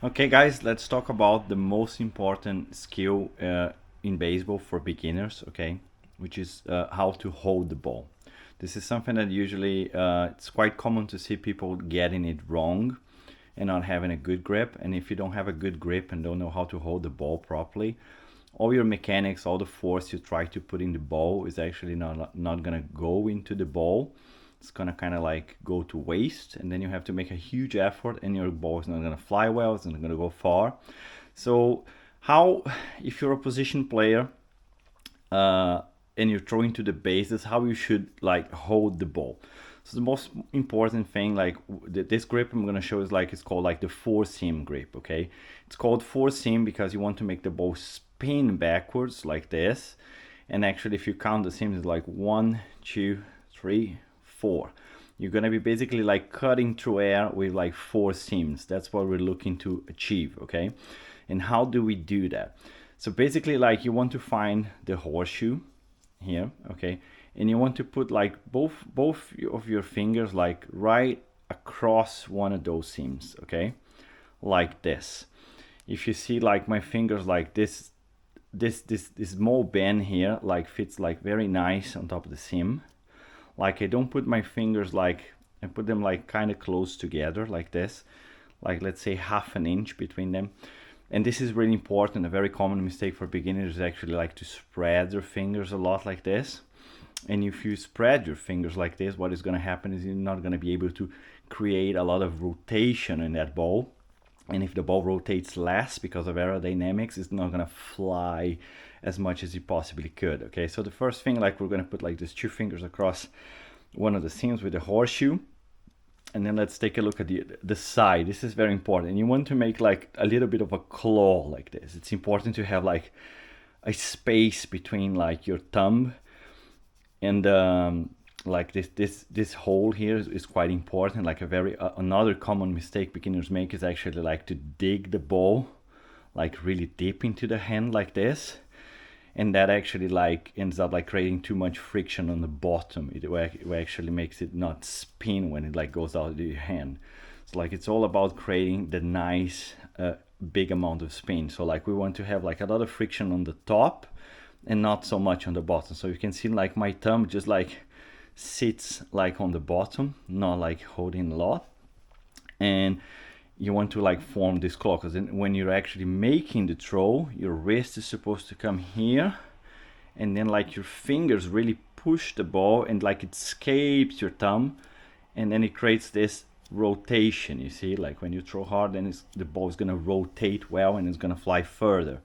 Okay, guys, let's talk about the most important skill in baseball for beginners, okay, which is how to hold the ball. This is something that usually it's quite common to see people getting it wrong and not having a good grip. And if you don't have a good grip and don't know how to hold the ball properly, all your mechanics, all the force you try to put in the ball is actually not gonna go into the ball. It's gonna kind of like go to waste, and then you have to make a huge effort, and your ball is not gonna fly well. It's not gonna go far. So, how if you're a position player and you're throwing to the bases, how you should like hold the ball. So the most important thing, like this grip I'm gonna show is like it's called like the four seam grip. Okay, it's called four seam because you want to make the ball spin backwards like this. And actually, if you count the seams, it's like 1, 2, 3, 4. You're gonna be basically like cutting through air with like four seams. That's what we're looking to achieve. Okay, and how do we do that? So basically, like you want to find the horseshoe here, okay, and you want to put like both of your fingers like right across one of those seams, okay, like this. If you see like my fingers like this small bend here like fits like very nice on top of the seam. Like I don't put my fingers like, I put them like kind of close together like this, like let's say half an inch between them. And this is really important. A very common mistake for beginners is actually like to spread their fingers a lot like this. And if you spread your fingers like this, what is going to happen is you're not going to be able to create a lot of rotation in that ball. And if the ball rotates less because of aerodynamics, it's not going to fly as much as it possibly could. Okay, so the first thing, like we're going to put like these two fingers across one of the seams with the horseshoe. And then let's take a look at the side. This is very important. You want to make like a little bit of a claw like this. It's important to have like a space between like your thumb and like this hole here is quite important. Like another common mistake beginners make is actually like to dig the ball like really deep into the hand like this, and that actually like ends up like creating too much friction on the bottom. It actually makes it not spin when it like goes out of your hand. So like it's all about creating the nice big amount of spin. So like we want to have like a lot of friction on the top and not so much on the bottom. So you can see like my thumb just like sits like on the bottom, not like holding a lot. And you want to like form this claw, because when you're actually making the throw, your wrist is supposed to come here, and then like your fingers really push the ball and like it escapes your thumb, and then it creates this rotation. You see, like when you throw hard, then the ball is gonna rotate well and it's gonna fly further.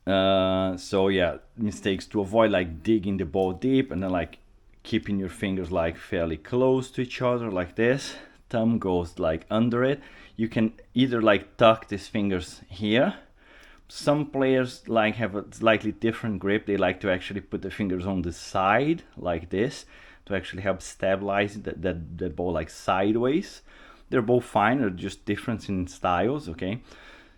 So yeah, mistakes to avoid, like digging the ball deep and then like keeping your fingers like fairly close to each other like this. Thumb goes like under it. You can either like tuck these fingers here. Some players like have a slightly different grip. They like to actually put the fingers on the side like this to actually help stabilize that ball like sideways. They're both fine, they're just different in styles, okay?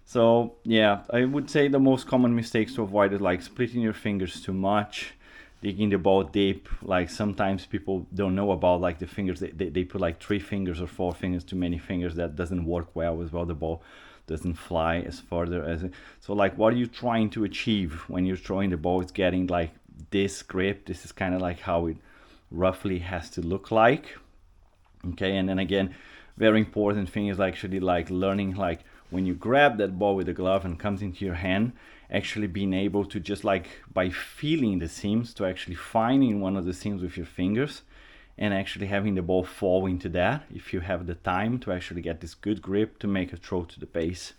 So yeah, I would say the most common mistakes to avoid is like splitting your fingers too much, digging the ball deep. Like sometimes people don't know about like the fingers, they put like 3 fingers or 4 fingers, too many fingers. That doesn't work well as well. The ball doesn't fly as further as it. So like what are you trying to achieve when you're throwing the ball? It's getting like this grip. This is kind of like how it roughly has to look like. Okay, and then again, very important thing is actually like learning like when you grab that ball with the glove and comes into your hand, actually being able to just like by feeling the seams to actually finding one of the seams with your fingers and actually having the ball fall into that if you have the time to actually get this good grip to make a throw to the base.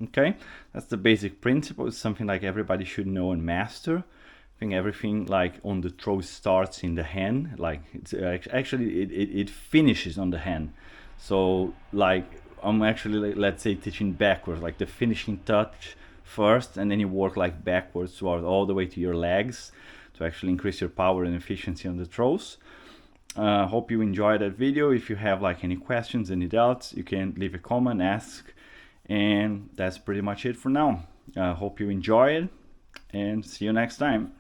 Okay, that's the basic principle. It's something like everybody should know and master. I think everything like on the throw starts in the hand, like it's actually it finishes on the hand. So like I'm actually, let's say, teaching backwards, like the finishing touch first, and then you work like backwards toward all the way to your legs to actually increase your power and efficiency on the throws. Hope you enjoyed that video. If you have like any questions, any doubts, you can leave a comment, ask, and that's pretty much it for now. Hope you enjoy it, and see you next time.